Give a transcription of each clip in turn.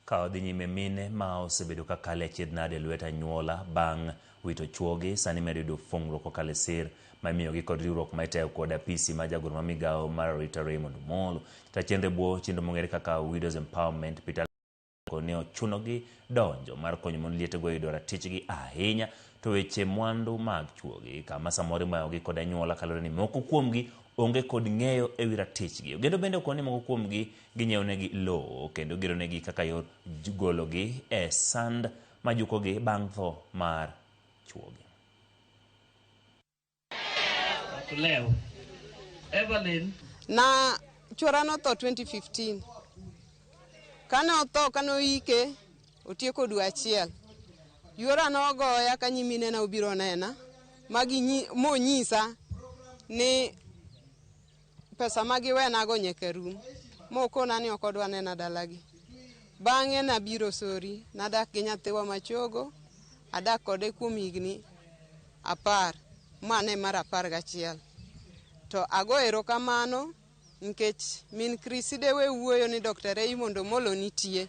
ka odhi nyime mine ma osebedo ka kale achiedh nade lwet anyuola bang' wito chuogi sani medo yudo fungruok kokalo sir ma imiyogi kod riwruok ma itayo kod apisi ma jagoro ma migawo mar arita Raymond Omolo. Chenro bwo chenro mong'ere kaka Widows Empowerment Peter ne ochunogi donjo mar konyo mon lietego yudo ratichgi ahinya to weche mwandu mag chuogi kama samoro imayogi kod anyuola kalore ni moko kuomgi onge kod ng'eyo ewi ratichgi. Ogendo bende okoni moko kuomgi ginyiewonegi lowo kendo geronegi kaka yor gologi e sand majukogi bang' tho mar chuogi. Evelyn na chuora notho 2015 kane otho kane oike otieko dwe achiel yuora nogoya ka nyimine na obiro nena monyisa ni pesa magiwena go nyaka rum mokona ni ok odwa nena dalagi. Bang'e nabiro sori nadak gi nyathiwa machogo adak kode kuom higni 10 mane mar 11 to ago erokamano nikech min Kriside we wuoyo ni Dr. Raymond Omolo nitie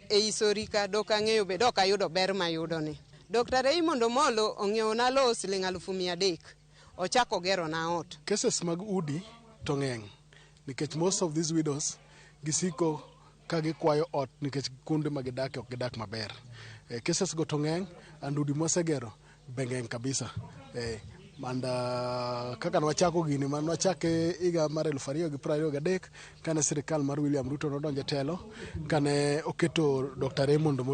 e isorika dok ang'eyo be dok ayudo ber mayudo ni. Dr. Raymond Omolo ong'iewo na lo siling 300,000 ochako gero na ot. Cases mag udi to ng'eny nikech most of these widows gisiko ka gikwayo ot nikech kuonde ma gidak ok gidak maber. Cases go to ng'eny and udi mosegero be ng'eny kabisa. Kaka nwachako gini man nwachake higa mar 2023 kane sirikal mar William Ruto nodonjo telo kane oketo Dr. Raymond Omolo